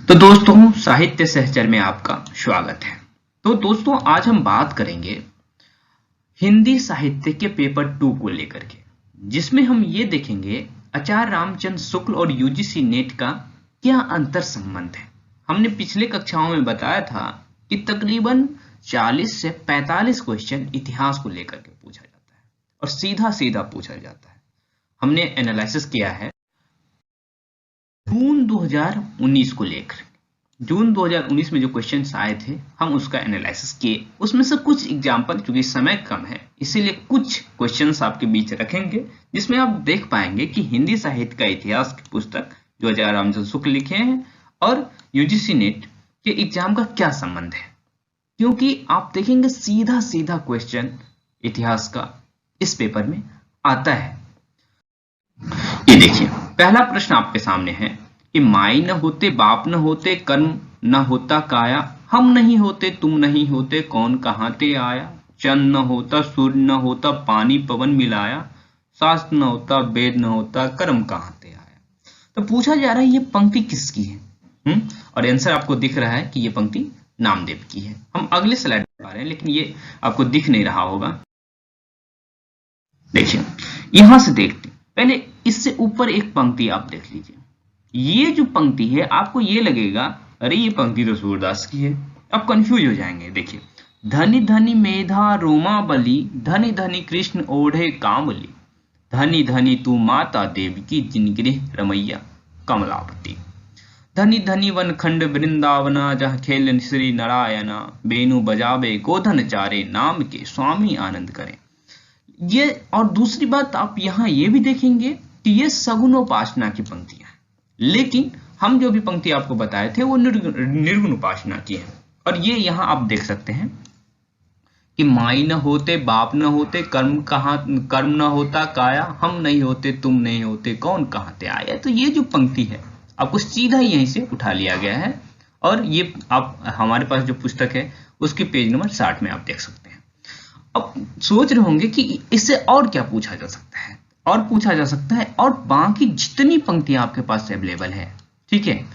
तो दोस्तों, साहित्य सहचर में आपका स्वागत है। तो दोस्तों, आज हम बात करेंगे हिंदी साहित्य के पेपर 2 को लेकर के, जिसमें हम ये देखेंगे आचार्य रामचंद्र शुक्ल और यूजीसी नेट का क्या अंतर संबंध है। हमने पिछले कक्षाओं में बताया था कि तकरीबन 40 से 45 क्वेश्चन इतिहास को लेकर के पूछा जाता है और सीधा सीधा पूछा जाता है। हमने एनालिसिस किया है जून 2019 को लेकर। जून 2019 में जो क्वेश्चंस आए थे हम उसका एनालिसिस किए। उसमें से कुछ एग्जाम्पल, चूंकि समय कम है इसीलिए कुछ क्वेश्चंस आपके बीच रखेंगे, जिसमें आप देख पाएंगे कि हिंदी साहित्य का इतिहास की पुस्तक जो आचार्य रामचंद्र शुक्ल लिखे हैं और यूजीसी नेट के एग्जाम का क्या संबंध है। क्योंकि आप देखेंगे सीधा सीधा क्वेश्चन इतिहास का इस पेपर में आता है। ये देखिए, पहला प्रश्न आपके सामने है कि माई न होते बाप न होते कर्म न होता काया, हम नहीं होते तुम नहीं होते कौन कहाँ ते आया, चंद न होता सूर्य न होता पानी पवन मिलाया, शास्त्र न होता वेद न होता कर्म कहाँ ते आया। तो पूछा जा रहा है ये पंक्ति किसकी है। और आंसर आपको दिख रहा है कि ये पंक्ति नामदेव की है। हम अगले स्लाइड पर आ रहे हैं, लेकिन ये आपको दिख नहीं रहा होगा। देखिए, यहां से देखते पहले इससे ऊपर एक पंक्ति आप देख लीजिए। ये जो पंक्ति है आपको ये लगेगा अरे ये पंक्ति तो सूरदास की है, आप कंफ्यूज हो जाएंगे। देखिए, धनी धनी मेधा रोमा बलि, धनी धनी कृष्ण ओढ़े कामली, धनी धनी तू माता देव की जिनगृह रमैया कमलावती, धनी धनी वन खंड वृंदावना जहाँ खेल श्री नारायणा, बेनु बजावे गोधन चारे नाम के स्वामी आनंद करें। ये और दूसरी बात आप यहाँ ये भी देखेंगे कि ये सगुणोपासना की पंक्तियां हैं, लेकिन हम जो भी पंक्ति आपको बताए थे वो निर्गुण उपासना की है। और ये यहाँ आप देख सकते हैं कि माई न होते बाप न होते कर्म न होता काया, हम नहीं होते तुम नहीं होते कौन कहाँ ते आया। तो ये जो पंक्ति है आपको सीधा यहीं से उठा लिया गया है और ये आप हमारे पास जो पुस्तक है उसके पेज नंबर 60 में आप देख सकते हैं। अब सोच रहे होंगे कि इससे और क्या पूछा जा सकता है, और पूछा जा सकता है और बाकी जितनी पंक्तियां आपके पास अवेलेबल है, ठीक है,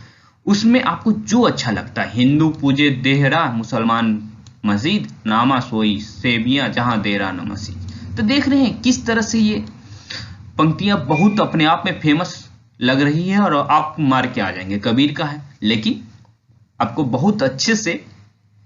उसमें आपको जो अच्छा लगता है, हिंदू पूजे देहरा मुसलमान मस्जिद, नामा सोई सेवियां जहां देरा न मस्जिद। तो देख रहे हैं किस तरह से ये पंक्तियां बहुत अपने आप में फेमस लग रही है और आप मार के आ जाएंगे कबीर का है, लेकिन आपको बहुत अच्छे से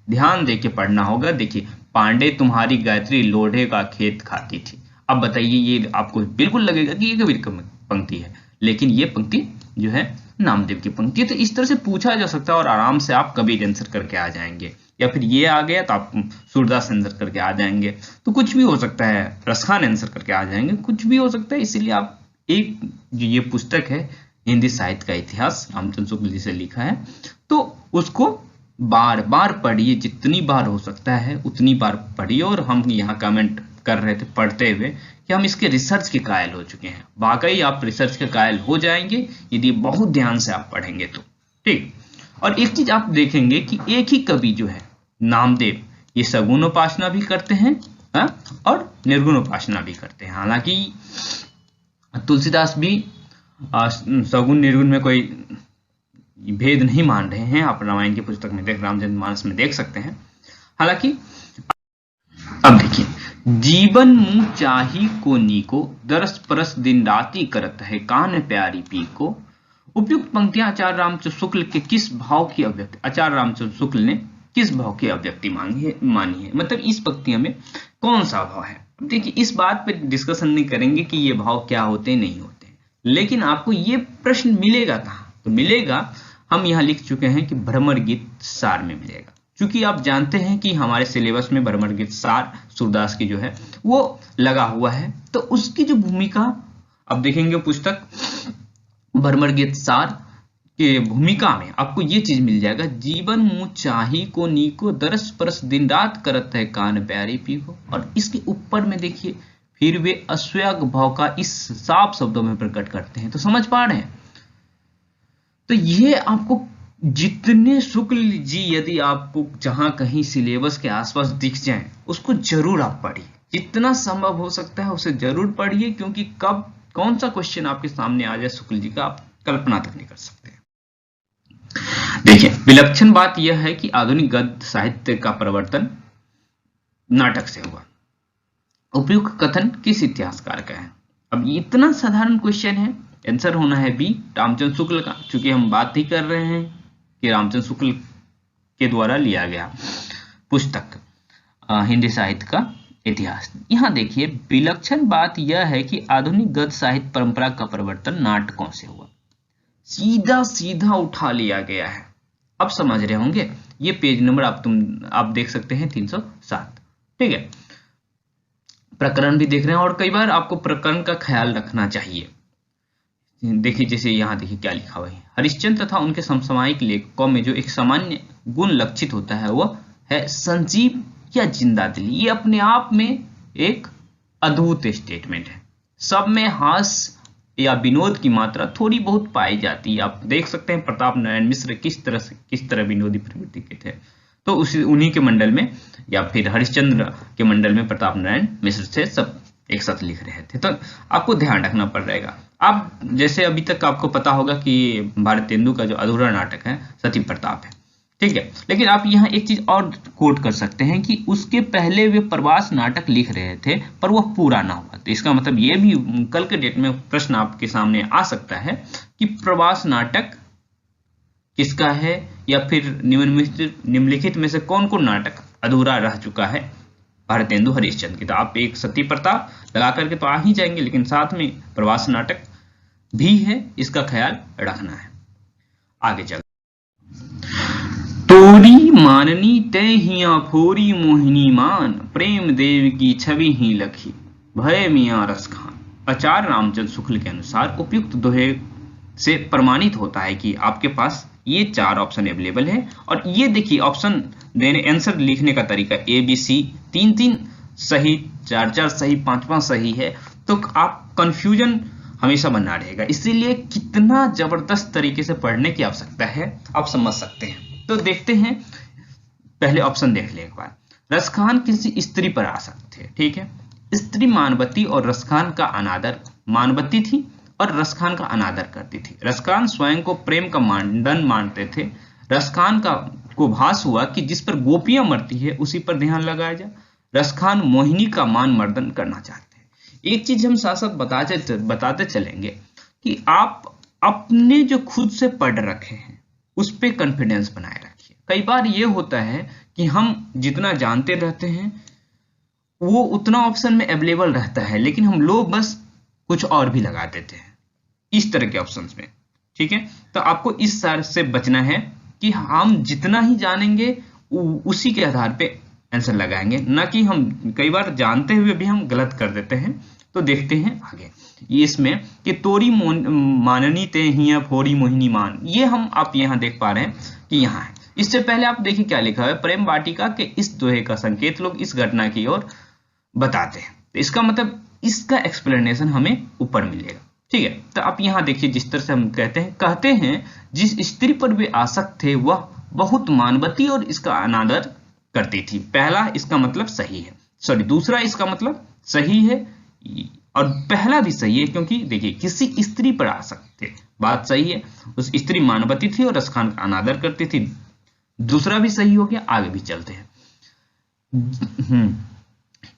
ध्यान देके पढ़ना होगा। देखिए, पांडे तुम्हारी गायत्री लोढ़े का खेत खाती थी। अब बताइए, ये आपको बिल्कुल लगेगा कि ये कबीर की पंक्ति है, लेकिन ये पंक्ति जो है नामदेव की पंक्ति है। तो इस तरह से पूछा जा सकता है और आराम से आप कबीर आंसर करके आ जाएंगे, या फिर ये आ गया तो आप सूरदास आंसर करके आ जाएंगे। तो कुछ भी हो सकता है, रसखान आंसर करके आ जाएंगे, कुछ भी हो सकता है। इसीलिए आप एक जो ये पुस्तक है हिंदी साहित्य का इतिहास रामचंद्र शुक्ल जी से लिखा है, तो उसको बार बार पढ़िए, जितनी बार हो सकता है उतनी बार पढ़िए। और हम यहाँ कमेंट कर रहे थे पढ़ते हुए कि हम इसके रिसर्च के कायल हो चुके हैं। वाकई आप रिसर्च के कायल हो जाएंगे यदि बहुत ध्यान से आप पढ़ेंगे तो, ठीक। और एक चीज आप देखेंगे कि एक ही कवि जो है नामदेव, ये सगुण उपासना भी करते हैं और निर्गुण उपासना भी करते हैं। हालांकि तुलसीदास भी सगुण निर्गुण में कोई भेद नहीं मान रहे हैं, आप रामायण की पुस्तक में रामचरितमानस में देख सकते हैं। हालांकि अब देखिए, जीवन मुंह चाही को नीको, दरस परस दिन राती करत है कान प्यारी पी को। उपयुक्त पंक्तियां आचार्य रामचंद्र शुक्ल के किस भाव की अभिव्यक्ति, आचार्य रामचंद्र शुक्ल ने किस भाव की अभिव्यक्ति मानी है, मतलब इस पंक्तियों में कौन सा भाव है। देखिए, इस बात पे डिस्कशन नहीं करेंगे कि ये भाव क्या होते नहीं होते, लेकिन आपको ये प्रश्न मिलेगा कहाँ, तो मिलेगा, हम यहाँ लिख चुके हैं कि भ्रमर गीत सार में मिलेगा। क्योंकि आप जानते हैं कि हमारे सिलेबस में भ्रमर गीत सार सूरदास की जो है वो लगा हुआ है, तो उसकी जो भूमिका अब देखेंगे पुस्तक भ्रमर गीत सार के भूमिका में आपको ये चीज मिल जाएगा, जीवन मुँह चाही को नीको, दरस परस दिन रात करत है कान प्यारी पी को। और इसके ऊपर में देखिए, फिर वे अस्व्याग भाव का इस साफ शब्दों में प्रकट करते हैं। तो समझ पा रहे हैं। तो ये आपको जितने शुक्ल जी यदि आपको जहां कहीं सिलेबस के आसपास दिख जाएं, उसको जरूर आप पढ़िए, जितना संभव हो सकता है उसे जरूर पढ़िए, क्योंकि कब कौन सा क्वेश्चन आपके सामने आ जाए शुक्ल जी का आप कल्पना तक नहीं कर सकते। देखिए, विलक्षण बात यह है कि आधुनिक गद्य साहित्य का प्रवर्तन नाटक से हुआ। उपयुक्त कथन किस इतिहासकार का है? अब इतना साधारण क्वेश्चन है, आंसर होना है बी, रामचंद्र शुक्ल का, क्योंकि हम बात ही कर रहे हैं कि रामचंद्र शुक्ल के द्वारा लिया गया पुस्तक हिंदी साहित्य का इतिहास। यहाँ देखिए, विलक्षण बात यह है कि आधुनिक गद्य साहित्य परंपरा का प्रवर्तन नाटकों से हुआ। सीधा सीधा उठा लिया गया है। अब समझ रहे होंगे, ये पेज नंबर आप देख सकते हैं 307। ठीक है, प्रकरण भी देख रहे हैं, और कई बार आपको प्रकरण का ख्याल रखना चाहिए। देखिए, जैसे यहाँ देखिए क्या लिखा हुआ है, हरिश्चंद्र तथा उनके समसामयिक लेखकों में जो एक सामान्य गुण लक्षित होता है वह है संजीव या जिंदा दिली। ये अपने आप में एक अद्भुत स्टेटमेंट है। सब में हास्य या विनोद की मात्रा थोड़ी बहुत पाई जाती है। आप देख सकते हैं प्रताप नारायण मिश्र किस तरह विनोदी प्रवृत्ति के थे, तो उन्हीं के मंडल में, या फिर हरिश्चंद्र के मंडल में प्रताप नारायण मिश्र से सब एक साथ लिख रहे थे। तो आपको ध्यान रखना पड़ रहेगा। आप जैसे अभी तक आपको पता होगा कि भारतेंदु का जो अधूरा नाटक है सती प्रताप है, ठीक है, लेकिन आप यहाँ एक चीज और कोट कर सकते हैं कि उसके पहले वे प्रवास नाटक लिख रहे थे पर वह पूरा ना हुआ। तो इसका मतलब ये भी कल के डेट में प्रश्न आपके सामने आ सकता है कि प्रवास नाटक किसका है, या फिर निम्नलिखित में से कौन कौन नाटक अधूरा रह चुका है भारतेंदु हरिश्चंद्र की। तो आप एक सती प्रताप लगा करके तो आ ही जाएंगे, लेकिन साथ में प्रवास नाटक भी है, इसका ख्याल रखना है। आगे चल, तोरी माननी तय हिया फोरी मोहिनी मान, प्रेम देव की छवि ही लखी भय मियां रस खान। आचार्य रामचंद्र शुक्ल के अनुसार उपयुक्त दोहे से प्रमाणित होता है कि आपके पास ये 4 ऑप्शन अवेलेबल है। और ये देखिए, ऑप्शन देने आंसर लिखने का तरीका ए बी सी, 3-3 सही, 4-4 सही, 5-5 सही है, तो आप कंफ्यूजन हमेशा बना रहेगा। इसीलिए कितना जबरदस्त तरीके से पढ़ने की आवश्यकता है आप समझ सकते हैं। तो देखते हैं, पहले ऑप्शन देख ले एक बार। रसखान किसी स्त्री पर आसक्त थे, ठीक है, स्त्री मानवती और रसखान का अनादर, मानवती थी और रसखान का अनादर करती थी। रसखान स्वयं को प्रेम का मानदंड मानते थे। रसखान को भास हुआ कि जिस पर गोपियां मरती है उसी पर ध्यान लगाया जाए। रसखान मोहिनी का मान मर्दन करना चाहते हैं। एक चीज हम साथ साथ बताते चलेंगे कि आप अपने जो खुद से पढ़ रखे हैं उस पर कॉन्फिडेंस बनाए रखिए। कई बार ये होता है कि हम जितना जानते रहते हैं वो उतना ऑप्शन में अवेलेबल रहता है, लेकिन हम लोग बस कुछ और भी लगा देते हैं इस तरह के ऑप्शंस में, ठीक है। तो आपको इस सार से बचना है कि हम जितना ही जानेंगे उसी के आधार पे आंसर लगाएंगे, ना कि हम कई बार जानते हुए भी हम गलत कर देते हैं। तो देखते हैं आगे ये इसमें कि तोरी माननी ते हिया फोरी मोहिनी मान, ये हम आप यहाँ देख पा रहे हैं कि यहाँ है। इससे पहले आप देखिए क्या लिखा है, प्रेम वाटिका के इस दोहे का संकेत लोग इस घटना की ओर बताते हैं। तो इसका मतलब इसका एक्सप्लेनेशन हमें ऊपर मिलेगा, ठीक है। तो आप यहाँ देखिए, जिस तरह से हम कहते हैं जिस स्त्री पर वे आसक्त थे वह बहुत मानवती और इसका अनादर करती थी। पहला इसका मतलब सही है, सॉरी दूसरा इसका मतलब सही है, और पहला भी सही है क्योंकि देखिए किसी स्त्री पर आसक्त थे, बात सही है। उस स्त्री मानवती थी और रसखान का अनादर करती थी, दूसरा भी सही हो गया। आगे भी चलते हैं।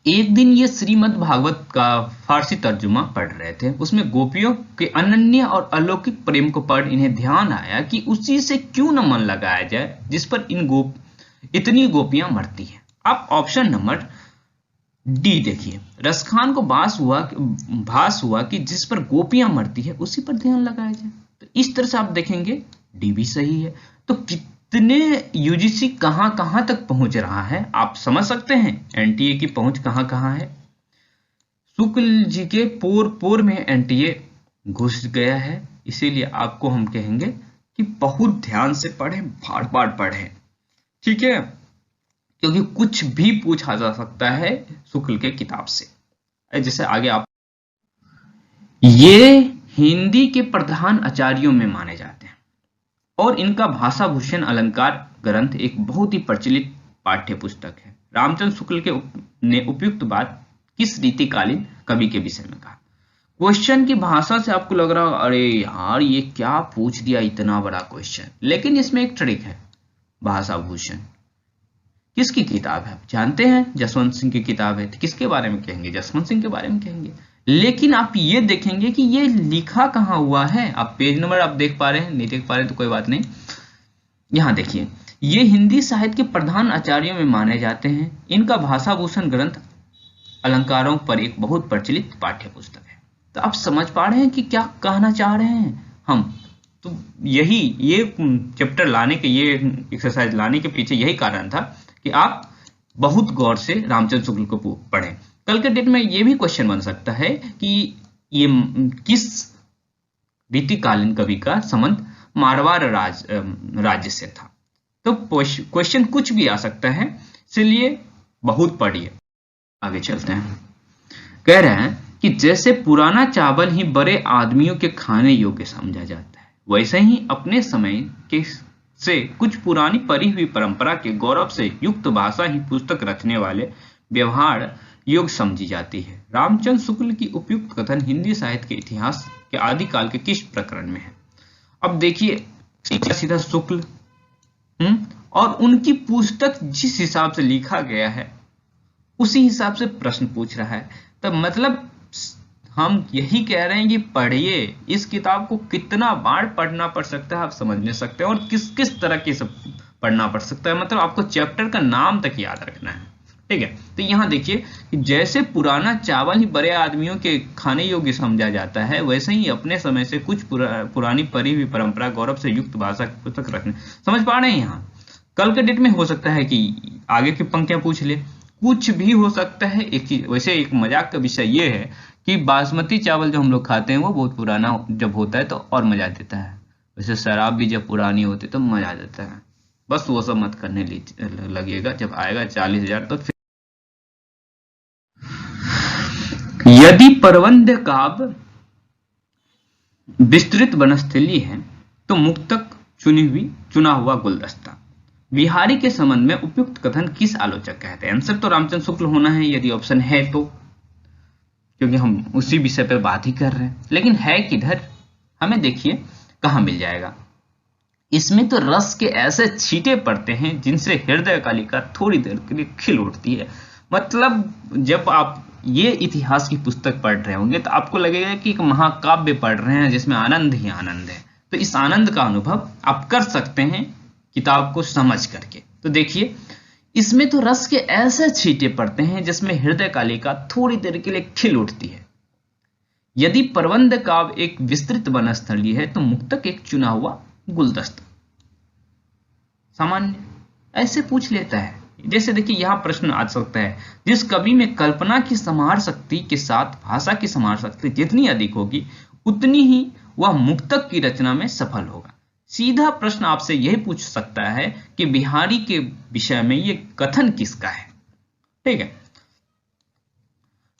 एक दिन ये श्रीमद् भागवत का फारसी तर्जुमा पढ़ रहे थे। उसमें गोपियों के अनन्य और अलौकिक प्रेम को पढ़ इन्हें ध्यान आया कि उसी से क्यों न मन लगाया जाए जिस पर इतनी गोपियां मरती हैं। आप ऑप्शन नंबर डी देखिए, रसखान को भास हुआ कि जिस पर गोपियां मरती है उसी पर ध्यान लगाया जाए। तो इस तरह से आप देखेंगे डी भी सही है। तो कितने यूजीसी कहां तक पहुंच रहा है आप समझ सकते हैं, एनटीए की पहुंच कहां है। शुक्ल जी के पोर में एनटीए घुस गया है, इसीलिए आपको हम कहेंगे कि बहुत ध्यान से पढ़ें, बार बार पढ़ें, ठीक है, क्योंकि कुछ भी पूछा जा सकता है शुक्ल के किताब से। जैसे आगे आप, ये हिंदी के प्रधान आचार्यों में माने जाते हैं और इनका भाषा भूषण अलंकार ग्रंथ एक बहुत ही प्रचलित पाठ्य पुस्तक है। रामचंद्र शुक्ल ने उपयुक्त बात किस रीतिकालीन कवि के विषय में कहा? क्वेश्चन की भाषा से आपको लग रहा हो अरे यार ये क्या पूछ दिया इतना बड़ा क्वेश्चन, लेकिन इसमें एक ट्रिक है। भाषा भूषण किसकी किताब है आप जानते हैं, जसवंत सिंह की किताब है। तो किसके बारे में कहेंगे, जसवंत सिंह के बारे में कहेंगे। लेकिन आप ये देखेंगे कि ये लिखा कहाँ हुआ है। आप पेज नंबर आप देख पा रहे हैं, नहीं देख पा रहे हैं तो कोई बात नहीं। यहाँ देखिए, ये हिंदी साहित्य के प्रधान आचार्यों में माने जाते हैं। इनका भाषा भूषण ग्रंथ अलंकारों पर एक बहुत प्रचलित पाठ्य पुस्तक है। तो आप समझ पा रहे हैं कि क्या कहना चाह रहे हैं हम। तो यही ये चैप्टर लाने के, ये एक्सरसाइज लाने के पीछे यही कारण था कि आप बहुत गौर से रामचंद्र शुक्ल को पढ़ें। कल के डेट में ये भी क्वेश्चन बन सकता है कि ये किस रीतिकालीन कवि का संबंध मारवाड़ राज्य से था। तो क्वेश्चन कुछ भी आ सकता है, इसलिए बहुत पढ़िए। आगे चलते हैं। कह रहे हैं कि जैसे पुराना चावल ही बड़े आदमियों के खाने योग्य समझा जाता है, वैसे ही अपने समय के से कुछ पुरानी पढ़ी हुई परंपरा के गौरव से युक्त भाषा ही पुस्तक रचने वाले व्यवहार योग्य समझी जाती है। रामचंद्र शुक्ल की उपयुक्त कथन हिंदी साहित्य के इतिहास के आदिकाल के किस प्रकरण में है। अब देखिए सीधा सीधा शुक्ल और उनकी पुस्तक जिस हिसाब से लिखा गया है उसी हिसाब से प्रश्न पूछ रहा है। तब मतलब हम यही कह रहे हैं कि पढ़िए, इस किताब को कितना बार पढ़ना पड़ सकता है आप समझ नहीं सकते, और किस किस तरह की सब पढ़ना पड़ सकता है, मतलब आपको चैप्टर का नाम तक याद रखना है। ठीक है, तो यहाँ देखिए कि जैसे पुराना चावल ही बड़े आदमियों के खाने योग्य समझा जाता है, वैसे ही अपने समय से कुछ पुरानी पढ़ी हुई परंपरा गौरव से युक्त भाषा की पुस्तक रखने। समझ पा रहे हैं। यहाँ कल के डेट में हो सकता है कि आगे की पंक्तियां पूछ ले, कुछ भी हो सकता है। एक चीज वैसे एक मजाक का विषय ये है कि बासमती चावल जो हम लोग खाते हैं वो बहुत पुराना जब होता है तो और मजा देता है। वैसे शराब भी जब पुरानी होती है तो मजा देता है। बस वो सब मत करने लगिएगा, जब आएगा 40,000 तो फिर। यदि प्रबंध काव्य विस्तृत वनस्थली है तो मुक्तक चुना हुआ गुलदस्ता। बिहारी के संबंध में उपयुक्त कथन किस आलोचक कहते हैं। आंसर तो रामचंद्र शुक्ल होना है यदि ऑप्शन है तो, क्योंकि हम उसी विषय पर बात ही कर रहे हैं। लेकिन है किधर, हमें देखिए कहां मिल जाएगा। इसमें तो रस के ऐसे छींटे पड़ते हैं जिनसे हृदय कालिका थोड़ी देर के लिए खिल उठती है। मतलब जब आप ये इतिहास की पुस्तक पढ़ रहे होंगे तो आपको लगेगा कि एक महाकाव्य पढ़ रहे हैं जिसमें आनंद ही आनंद है। तो इस आनंद का अनुभव आप कर सकते हैं किताब को समझ करके। तो देखिए इसमें तो रस के ऐसे छींटे पड़ते हैं जिसमें हृदय कालिका थोड़ी देर के लिए खिल उठती है। यदि प्रबंध काव्य एक विस्तृत वनस्थली है तो मुक्तक एक चुना हुआ गुलदस्ता। सामान्य ऐसे पूछ लेता है। जैसे देखिए यहां प्रश्न आ सकता है, जिस कवि में कल्पना की समार शक्ति के साथ भाषा की समार शक्ति जितनी अधिक होगी उतनी ही वह मुक्तक की रचना में सफल होगा। सीधा प्रश्न आपसे यही पूछ सकता है कि बिहारी के विषय में ये कथन किसका है। ठीक है,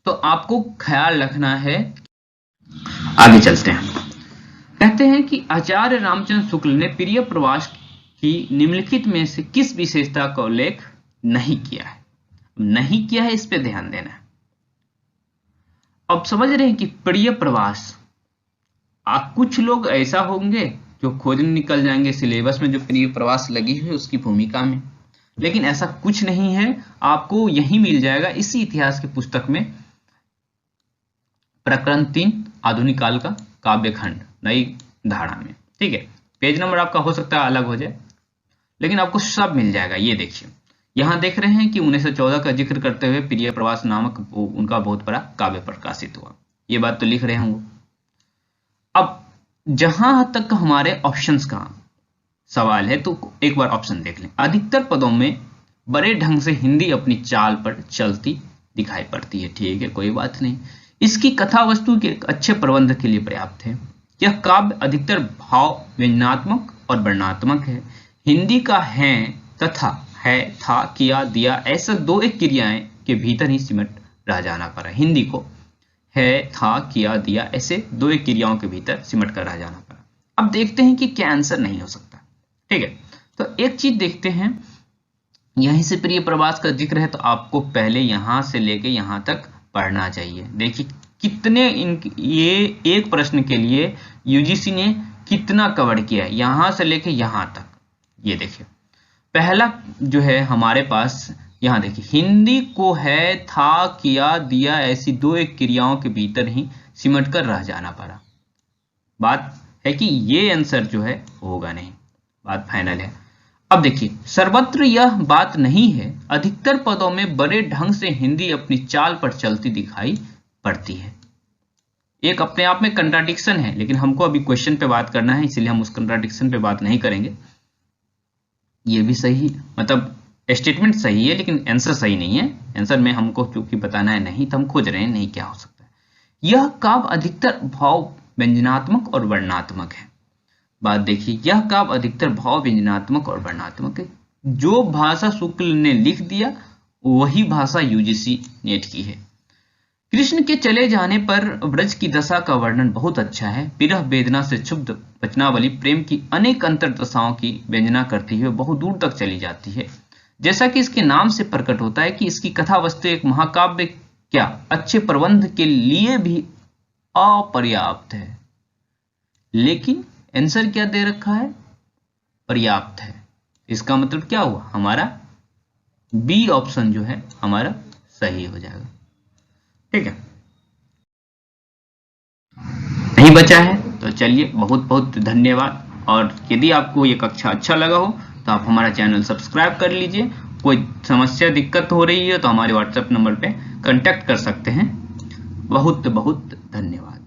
तो आपको ख्याल रखना है। आगे चलते हैं। कहते हैं कि आचार्य रामचंद्र शुक्ल ने प्रिय प्रवास की निम्नलिखित में से किस विशेषता का उल्लेख नहीं किया है। नहीं किया है, इस पे ध्यान देना है। अब समझ रहे हैं कि प्रिय प्रवास, कुछ लोग ऐसा होंगे जो खोजने निकल जाएंगे सिलेबस में जो प्रिय प्रवास लगी हुई उसकी भूमिका में, लेकिन ऐसा कुछ नहीं है। आपको यही मिल जाएगा इसी इतिहास की पुस्तक में, प्रकरण 3 आधुनिक काल का काव्यखंड नई धारा में। ठीक है, पेज नंबर आपका हो सकता है अलग हो जाए, लेकिन आपको सब मिल जाएगा। ये देखिए यहां देख रहे हैं कि 1914 का जिक्र करते हुए प्रिय प्रवास नामक उनका बहुत बड़ा काव्य प्रकाशित हुआ। ये बात तो लिख रहे होंगे। अब जहां तक हमारे ऑप्शंस का सवाल है तो एक बार ऑप्शन देख लें। अधिकतर पदों में बड़े ढंग से हिंदी अपनी चाल पर चलती दिखाई पड़ती है। ठीक है, कोई बात नहीं। इसकी कथा वस्तु के अच्छे प्रबंध के लिए पर्याप्त है। यह काव्य अधिकतर भाव व्यंजनात्मक और वर्णनात्मक है। हिंदी का है तथा है, था, किया, दिया ऐसा दो एक क्रियाएं के भीतर ही सिमट रह जाना पड़ा। हिंदी को है, था, किया, दिया ऐसे दो एक क्रियाओं के भीतर सिमट कर रह जाना पड़ा। अब देखते हैं कि क्या आंसर नहीं हो सकता। ठीक है, तो एक चीज देखते हैं, यहीं से प्रिय प्रवास का जिक्र है तो आपको पहले यहां से लेके यहां तक पढ़ना चाहिए। देखिए कितने ये एक प्रश्न के लिए यूजीसी ने कितना कवर किया है, यहां से लेके यहां तक। ये देखिए पहला जो है हमारे पास, यहां देखिए हिंदी को है, था, किया, दिया, ऐसी दो एक क्रियाओं के भीतर ही सिमट कर रह जाना पड़ा। बात है कि ये आंसर जो है होगा नहीं, बात फाइनल है। अब देखिए सर्वत्र यह बात नहीं है, अधिकतर पदों में बड़े ढंग से हिंदी अपनी चाल पर चलती दिखाई पड़ती है। एक अपने आप में कंट्राडिक्शन है, लेकिन हमको अभी क्वेश्चन पे बात करना है, इसलिए हम उस कंट्राडिक्शन पे बात नहीं करेंगे। ये भी सही, मतलब स्टेटमेंट सही है लेकिन आंसर सही नहीं है। आंसर में हमको चूंकि बताना है नहीं, तो हम खोज रहे हैं नहीं क्या हो सकता है। यह काव्य अधिकतर भाव व्यंजनात्मक और वर्णनात्मक है। बात देखिए, यह काव्य अधिकतर भाव व्यंजनात्मक और वर्णनात्मक है। जो भाषा शुक्ल ने लिख दिया वही भाषा यूजीसी नेट की है। कृष्ण के चले जाने पर ब्रज की दशा का वर्णन बहुत अच्छा है। विरह वेदना से क्षुब्ध वचनावली प्रेम की अनेक अंतरदशाओं की व्यंजना करती हुए बहुत दूर तक चली जाती है। जैसा कि इसके नाम से प्रकट होता है कि इसकी कथा वस्तु एक महाकाव्य क्या अच्छे प्रबंध के लिए भी अपर्याप्त है। लेकिन आंसर क्या दे रखा है, पर्याप्त है। इसका मतलब क्या हुआ, हमारा बी ऑप्शन जो है हमारा सही हो जाएगा। ठीक है, नहीं बचा है तो चलिए बहुत बहुत धन्यवाद। और यदि आपको ये कक्षा अच्छा लगा हो तो आप हमारा चैनल सब्सक्राइब कर लीजिए। कोई समस्या दिक्कत हो रही है तो हमारे व्हाट्सएप नंबर पे कांटेक्ट कर सकते हैं। बहुत बहुत धन्यवाद।